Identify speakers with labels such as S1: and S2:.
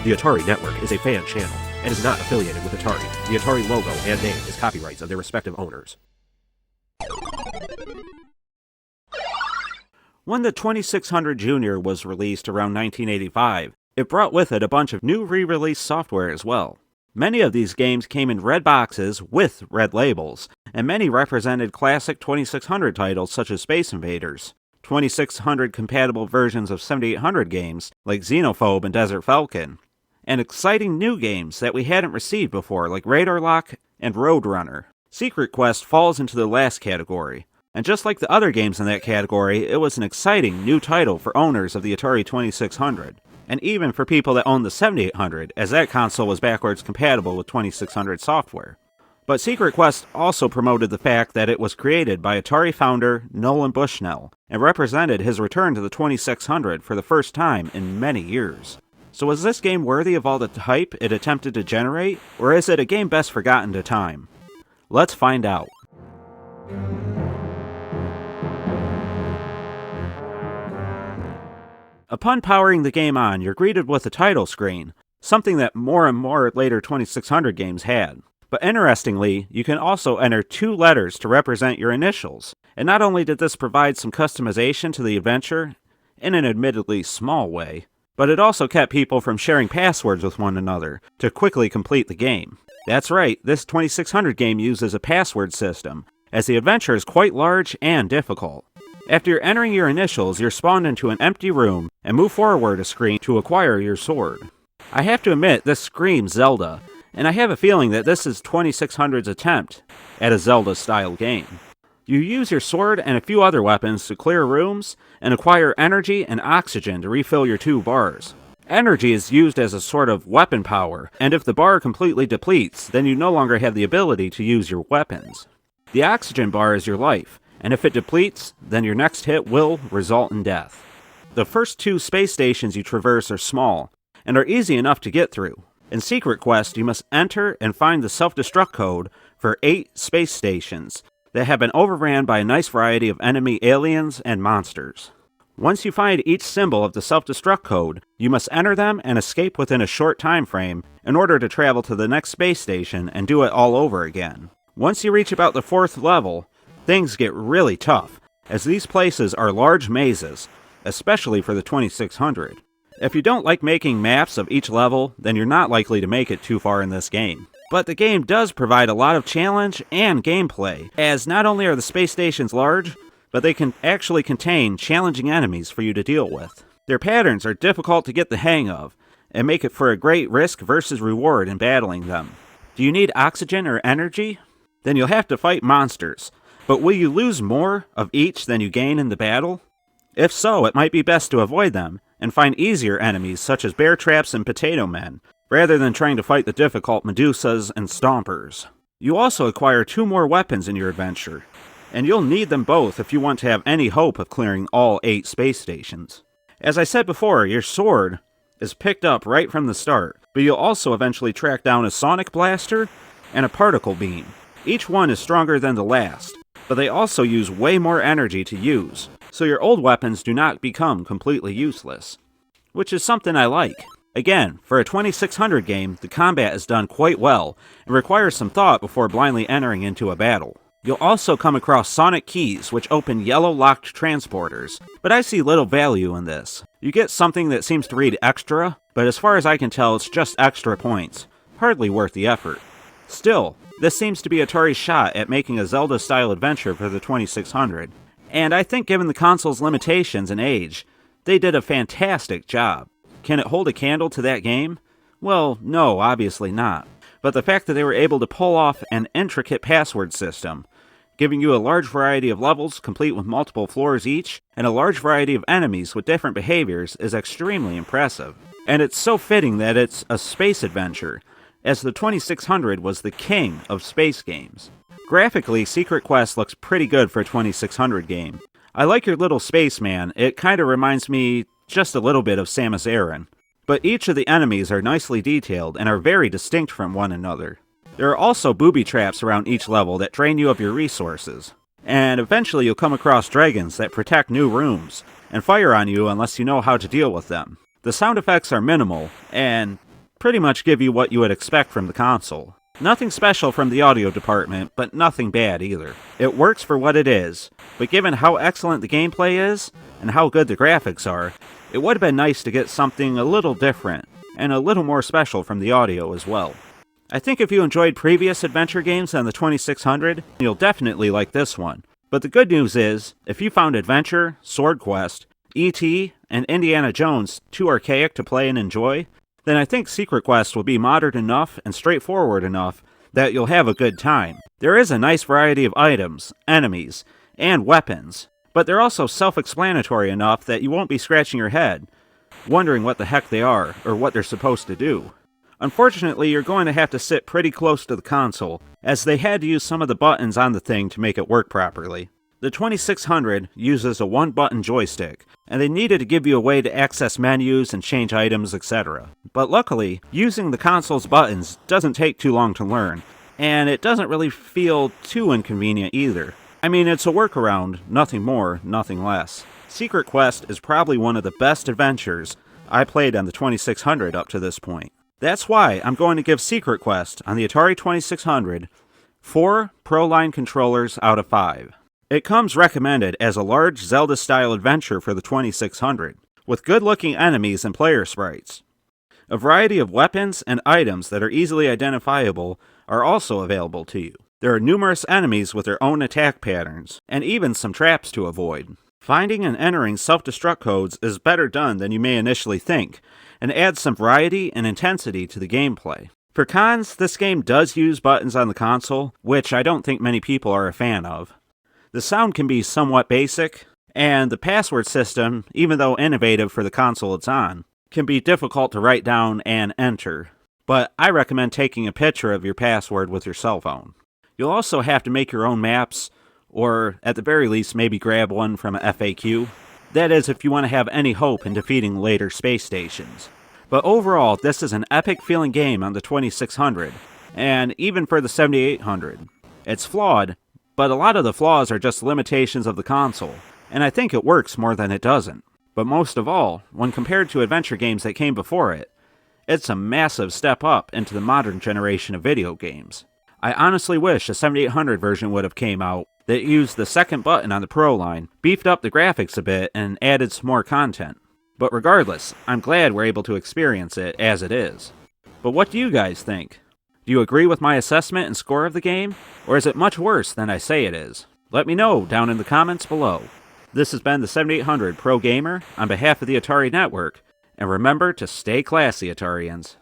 S1: The Atari Network is a fan channel and is not affiliated with Atari. The Atari logo and name is copyrights of their respective owners. When the 2600 Junior was released around 1985, it brought with it a bunch of new re-release software as well. Many of these games came in red boxes with red labels, and many represented classic 2600 titles such as Space Invaders, 2600 compatible versions of 7800 games like Xenophobe and Desert Falcon, and exciting new games that we hadn't received before like Radar Lock and Roadrunner. Secret Quest falls into the last category, and just like the other games in that category, it was an exciting new title for owners of the Atari 2600, and even for people that owned the 7800, as that console was backwards compatible with 2600 software. But Secret Quest also promoted the fact that it was created by Atari founder Nolan Bushnell, and represented his return to the 2600 for the first time in many years. So was this game worthy of all the hype it attempted to generate, or is it a game best forgotten to time? Let's find out. Upon powering the game on, you're greeted with a title screen, something that more and more later 2600 games had. But interestingly, you can also enter 2 letters to represent your initials, and not only did this provide some customization to the adventure, in an admittedly small way, but it also kept people from sharing passwords with one another to quickly complete the game. That's right, this 2600 game uses a password system, as the adventure is quite large and difficult. After you're entering your initials, you're spawned into an empty room and move forward a screen to acquire your sword. I have to admit, this screams Zelda, and I have a feeling that this is 2600's attempt at a Zelda-style game. You use your sword and a few other weapons to clear rooms and acquire energy and oxygen to refill your 2 bars. Energy is used as a sort of weapon power, and if the bar completely depletes, then you no longer have the ability to use your weapons. The oxygen bar is your life, and if it depletes, then your next hit will result in death. The first 2 space stations you traverse are small, and are easy enough to get through. In Secret Quest, you must enter and find the self-destruct code for 8 space stations that have been overran by a nice variety of enemy aliens and monsters. Once you find each symbol of the self-destruct code, you must enter them and escape within a short time frame in order to travel to the next space station and do it all over again. Once you reach about the 4th level, things get really tough, as these places are large mazes, especially for the 2600. If you don't like making maps of each level, then you're not likely to make it too far in this game. But the game does provide a lot of challenge and gameplay, as not only are the space stations large, but they can actually contain challenging enemies for you to deal with. Their patterns are difficult to get the hang of, and make it for a great risk versus reward in battling them. Do you need oxygen or energy? Then you'll have to fight monsters, but will you lose more of each than you gain in the battle? If so, it might be best to avoid them, and find easier enemies such as bear traps and potato men, rather than trying to fight the difficult Medusas and Stompers. You also acquire 2 more weapons in your adventure, and you'll need them both if you want to have any hope of clearing all 8 space stations. As I said before, your sword is picked up right from the start, but you'll also eventually track down a sonic blaster and a particle beam. Each one is stronger than the last, but they also use way more energy to use, so your old weapons do not become completely useless, which is something I like. Again, for a 2600 game, the combat is done quite well, and requires some thought before blindly entering into a battle. You'll also come across sonic keys, which open yellow locked transporters, but I see little value in this. You get something that seems to read extra, but as far as I can tell, it's just extra points. Hardly worth the effort. Still, this seems to be Atari's shot at making a Zelda-style adventure for the 2600, and I think given the console's limitations and age, they did a fantastic job. Can it hold a candle to that game? Well, no, obviously not. But the fact that they were able to pull off an intricate password system, giving you a large variety of levels complete with multiple floors each, and a large variety of enemies with different behaviors is extremely impressive. And it's so fitting that it's a space adventure, as the 2600 was the king of space games. Graphically, Secret Quest looks pretty good for a 2600 game. I like your little spaceman, it kinda reminds me just a little bit of Samus Aran. But each of the enemies are nicely detailed and are very distinct from one another. There are also booby traps around each level that drain you of your resources. And eventually you'll come across dragons that protect new rooms, and fire on you unless you know how to deal with them. The sound effects are minimal, and pretty much give you what you would expect from the console. Nothing special from the audio department, but nothing bad either. It works for what it is, but given how excellent the gameplay is, and how good the graphics are, it would have been nice to get something a little different, and a little more special from the audio as well. I think if you enjoyed previous adventure games on the 2600, you'll definitely like this one. But the good news is, if you found Adventure, Sword Quest, E.T., and Indiana Jones too archaic to play and enjoy, then I think Secret Quest will be modern enough and straightforward enough that you'll have a good time. There is a nice variety of items, enemies, and weapons, but they're also self-explanatory enough that you won't be scratching your head, wondering what the heck they are, or what they're supposed to do. Unfortunately, you're going to have to sit pretty close to the console, as they had to use some of the buttons on the thing to make it work properly. The 2600 uses a one-button joystick, and they needed to give you a way to access menus and change items, etc. But luckily, using the console's buttons doesn't take too long to learn, and it doesn't really feel too inconvenient either. I mean, it's a workaround, nothing more, nothing less. Secret Quest is probably one of the best adventures I played on the 2600 up to this point. That's why I'm going to give Secret Quest on the Atari 2600 4 Proline Controllers out of 5. It comes recommended as a large Zelda-style adventure for the 2600, with good-looking enemies and player sprites. A variety of weapons and items that are easily identifiable are also available to you. There are numerous enemies with their own attack patterns, and even some traps to avoid. Finding and entering self-destruct codes is better done than you may initially think, and adds some variety and intensity to the gameplay. For cons, this game does use buttons on the console, which I don't think many people are a fan of. The sound can be somewhat basic, and the password system, even though innovative for the console it's on, can be difficult to write down and enter. But I recommend taking a picture of your password with your cell phone. You'll also have to make your own maps, or at the very least maybe grab one from an FAQ. That is if you want to have any hope in defeating later space stations. But overall, this is an epic feeling game on the 2600, and even for the 7800. It's flawed, but a lot of the flaws are just limitations of the console, and I think it works more than it doesn't. But most of all, when compared to adventure games that came before it, it's a massive step up into the modern generation of video games. I honestly wish a 7800 version would have came out that used the second button on the Proline, beefed up the graphics a bit, and added some more content. But regardless, I'm glad we're able to experience it as it is. But what do you guys think? Do you agree with my assessment and score of the game? Or is it much worse than I say it is? Let me know down in the comments below. This has been the 7800 Pro Gamer on behalf of the Atari Network, and remember to stay classy, Atarians.